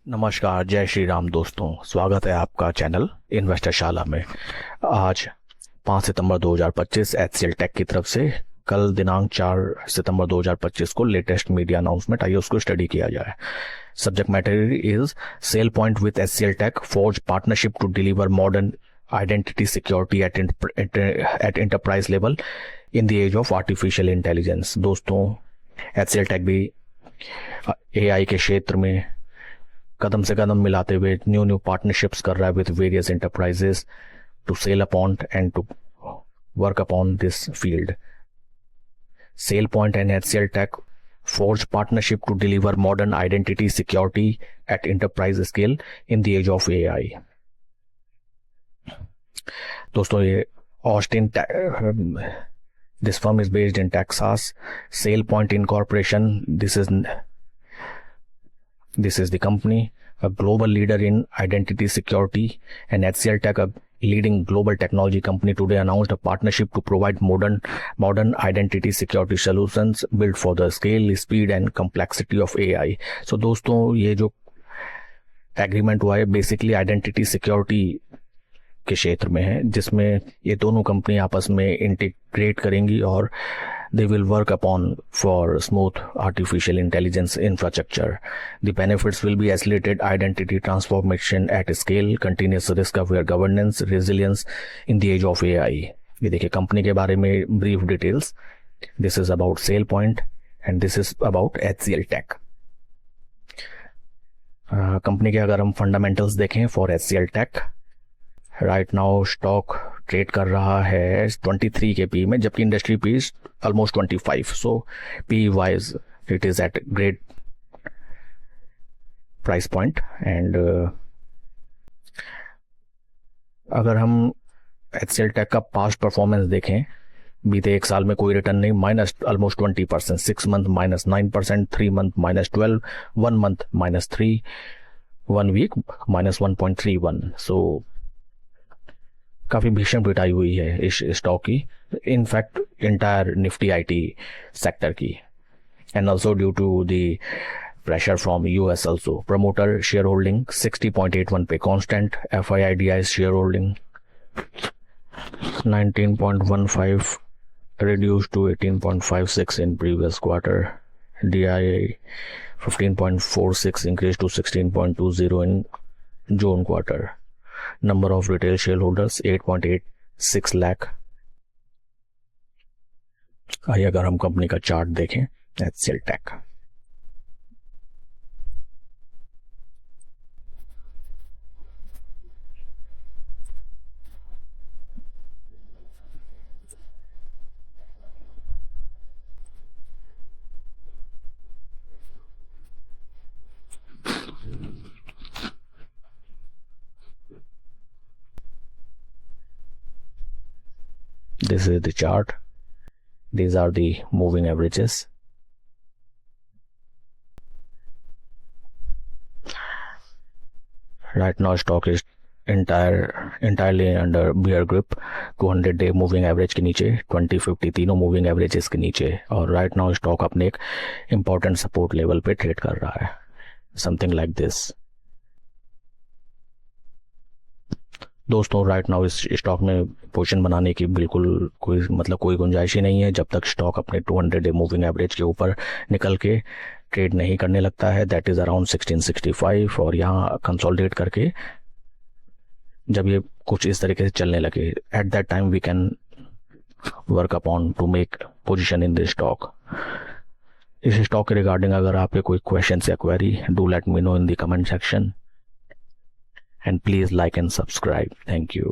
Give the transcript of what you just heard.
नमस्कार, जय श्री राम दोस्तों। स्वागत है आपका चैनल इन्वेस्टर शाला में। आज 5 सितंबर 2025 एचसीएल टेक की तरफ से कल दिनांक 4 सितंबर 2025 को लेटेस्ट मीडिया अनाउंसमेंट आइए उसको स्टडी किया जाए। Subject matter is SailPoint with HCL tech forge partnership to deliver modern identity security at enterprise level in the age of artificial intelligence. दोस्तों, एचसीएल टेक भी एआई के क्षेत्र में कदम से कदम मिलाते हुए न्यू पार्टनरशिप्स कर रहा है with various enterprises to sell upon and to work upon this field. SailPoint and HCL Tech forge partnership to deliver modern identity security at enterprise scale in the age of AI। दोस्तों, ये Austin this firm is based in Texas। SailPoint Incorporation, this is the company, a global leader in identity security, and HCL Tech, a leading global technology company, today announced a partnership to provide modern identity security solutions built for the scale, speed and complexity of AI। So दोस्तों, ये जो agreement हुआ है basically identity security के क्षेत्र में है, जिसमें ये दोनों कंपनी आपस में इंटीग्रेट करेंगी और they will work upon for smooth artificial intelligence infrastructure। The benefits will be accelerated identity transformation at scale, continuous risk aware governance, resilience in the age of AI। ये देखिए कंपनी के बारे में brief details. This is about SailPoint and this is about HCL Tech। कंपनी के अगर हम fundamentals देखें for HCL Tech, right now stock trade कर रहा है 23 के पी में, जबकि industry P is almost 25। So P wise it is at great price point. And अगर हम HCL Tech का पास्ट परफॉर्मेंस देखें, बीते एक साल में कोई रिटर्न नहीं, minus almost 20%, 6 month minus 9%, 3 month minus 12, 1 month minus 3, 1 week minus 1.31। So काफ़ी भीषण पिटाई हुई है इस स्टॉक की, in fact entire Nifty IT sector की। And also due to the pressure from US also. Promoter share holding 60.81 पे constant. FIIDI share holding 19.15 reduced to 18.56 in previous quarter। DII 15.46 increased to 16.20 in June quarter। Number of retail shareholders 8.86 lakh। आइए अगर हम company का chart देखें HCL Tech। This is the chart. These are the moving averages। Right now stock is entirely under bear grip। 200-day moving average के नीचे, 20-50 तीनों moving averages के नीचे, और right now stock अपने एक important support level पे ट्रेड कर रहा है, something like this। दोस्तों, राइट नाउ इस स्टॉक में पोजीशन बनाने की बिल्कुल कोई गुंजाइश ही नहीं है जब तक स्टॉक अपने 200-डे मूविंग एवरेज के ऊपर निकल के ट्रेड नहीं करने लगता है। That is around 1665। और यहाँ कंसोलिडेट करके जब ये कुछ इस तरीके से चलने लगे, at that time we can work upon to make position in this stock. इस स्टॉक के रिगार्डिंग अगर आपके कोई क्वेश्चन या query, do let me know in the comment section and please like and subscribe. Thank you.